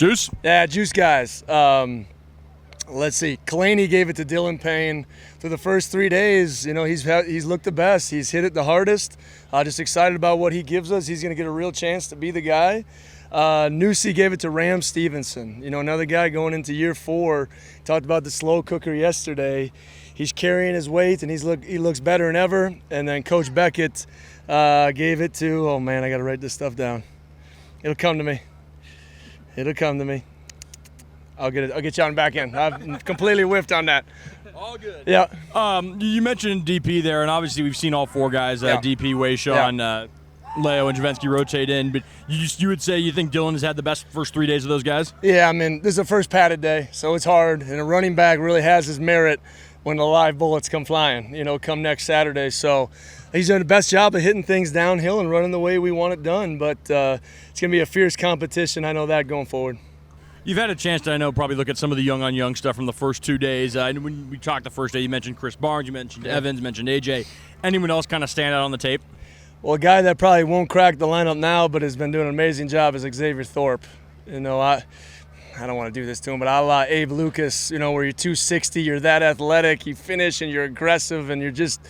Juice? Yeah, Juice guys. Let's see. Kalani gave it to Dylan Payne. Through the first 3 days, he's looked the best. He's hit it the hardest. Just excited about what he gives us. He's going to get a real chance to be the guy. Newsy gave it to Ram Stevenson. Another guy going into year 4. Talked about the slow cooker yesterday. He's carrying his weight, and he looks better than ever. And then Coach Beckett gave it to, oh man, I got to write this stuff down. It'll come to me. I'll get you on back in. I've completely whiffed on that. All good. Yeah. You mentioned DP there, and obviously we've seen all 4 guys, DP, Wayshawn, Leo, and Javensky rotate in. But you would say you think Dylan has had the best first 3 days of those guys? Yeah, I mean, this is the first padded day, so it's hard. And a running back really has his merit when the live bullets come flying, come next Saturday. So he's done the best job of hitting things downhill and running the way we want it done. But it's going to be a fierce competition. I know that going forward. You've had a chance to, I know, probably look at some of the young-on-young stuff from the first 2 days. When we talked the first day, you mentioned Chris Barnes, you mentioned Evans, you mentioned AJ. Anyone else kind of stand out on the tape? Well, a guy that probably won't crack the lineup now but has been doing an amazing job is Xavier Thorpe. I don't want to do this to him, but a la Abe Lucas, where you're 260, you're that athletic, you finish and you're aggressive and you're just,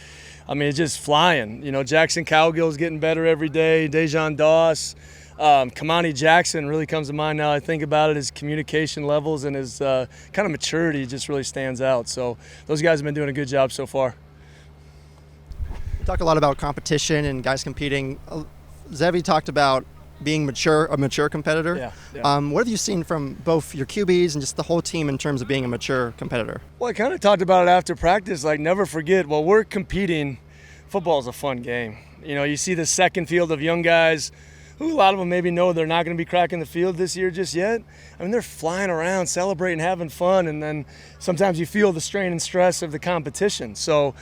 it's just flying. Jackson Cowgill's getting better every day, Dejon Doss. Kamani Jackson really comes to mind now I think about it. His communication levels and his kind of maturity just really stands out. So those guys have been doing a good job so far. We talk a lot about competition and guys competing. Zevi talked about being a mature competitor. Yeah. What have you seen from both your QBs and just the whole team in terms of being a mature competitor? Well, I kind of talked about it after practice. Never forget, while we're competing, football's a fun game. You see the second field of young guys who a lot of them maybe know they're not going to be cracking the field this year just yet. They're flying around, celebrating, having fun, and then sometimes you feel the strain and stress of the competition. So,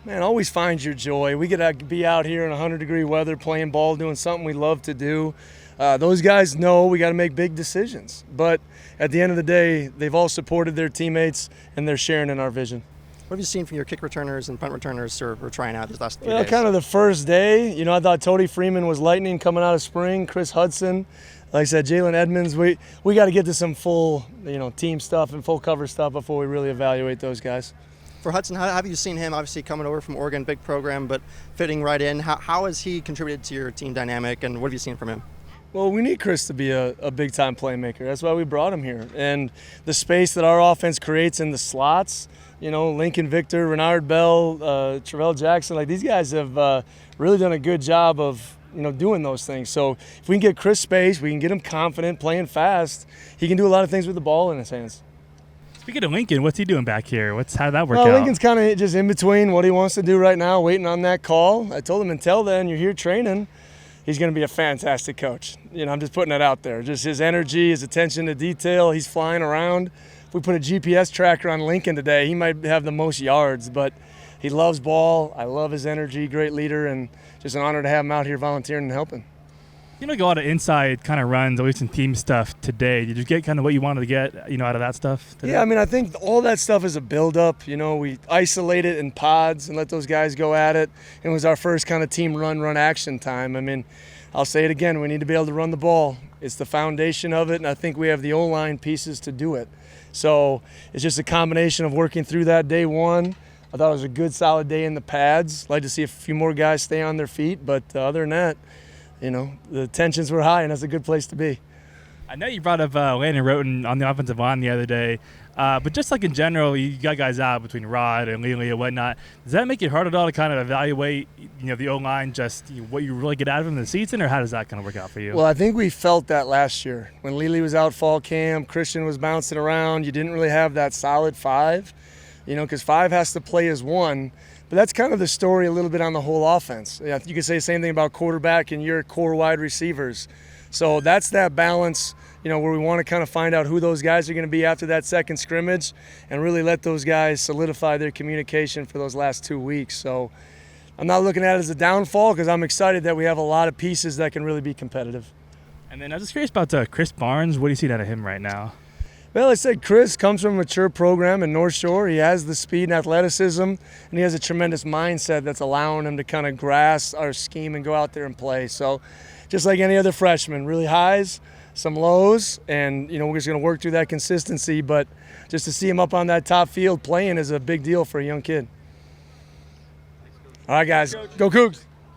man, always find your joy. We get to be out here in 100-degree weather playing ball, doing something we love to do. Those guys know we got to make big decisions. But at the end of the day, they've all supported their teammates, and they're sharing in our vision. What have you seen from your kick returners and punt returners who are trying out these last few days? Kind of the first day, I thought Tody Freeman was lightning coming out of spring. Chris Hudson, like I said, Jalen Edmonds. We got to get to some full, team stuff and full cover stuff before we really evaluate those guys. For Hudson, how have you seen him, obviously coming over from Oregon, big program, but fitting right in? How has he contributed to your team dynamic, and what have you seen from him? Well, we need Chris to be a big-time playmaker. That's why we brought him here. And the space that our offense creates in the slots, Lincoln Victor, Renard Bell, Travell Jackson, these guys have really done a good job of, doing those things. So if we can get Chris space, we can get him confident, playing fast, he can do a lot of things with the ball in his hands. Speaking of Lincoln, what's he doing back here? How did that work out? Lincoln's kind of just in between what he wants to do right now, waiting on that call. I told him until then, you're here training. He's going to be a fantastic coach. I'm just putting it out there. Just his energy, his attention to detail. He's flying around. If we put a GPS tracker on Lincoln today, he might have the most yards, but he loves ball. I love his energy, great leader, and just an honor to have him out here volunteering and helping. You got a lot of inside kind of runs, at least in team stuff today. Did you get kind of what you wanted to get, out of that stuff today? Yeah, I think all that stuff is a build-up. We isolate it in pods and let those guys go at it. It was our first kind of team run action time. I'll say it again, we need to be able to run the ball. It's the foundation of it, and I think we have the O-line pieces to do it. So it's just a combination of working through that day one. I thought it was a good, solid day in the pads. Like to see a few more guys stay on their feet, but other than that, the tensions were high, and that's a good place to be. I know you brought up Landon Roten on the offensive line the other day, but just in general, you got guys out between Rod and Lely and whatnot. Does that make it hard at all to kind of evaluate, the O-line, just what you really get out of them in the season, or how does that kind of work out for you? Well, I think we felt that last year. When Lely was out fall camp, Christian was bouncing around, you didn't really have that solid 5, because 5 has to play as 1. But that's kind of the story a little bit on the whole offense. You could say the same thing about quarterback and your core wide receivers. So that's that balance, where we want to kind of find out who those guys are going to be after that second scrimmage and really let those guys solidify their communication for those last 2 weeks. So I'm not looking at it as a downfall because I'm excited that we have a lot of pieces that can really be competitive. And then I was just curious about Chris Barnes. What do you see out of him right now? Well, I said Chris comes from a mature program in North Shore. He has the speed and athleticism, and he has a tremendous mindset that's allowing him to kind of grasp our scheme and go out there and play. So just like any other freshman, really highs, some lows, and we're just going to work through that consistency. But just to see him up on that top field playing is a big deal for a young kid. All right, guys, go Cougs.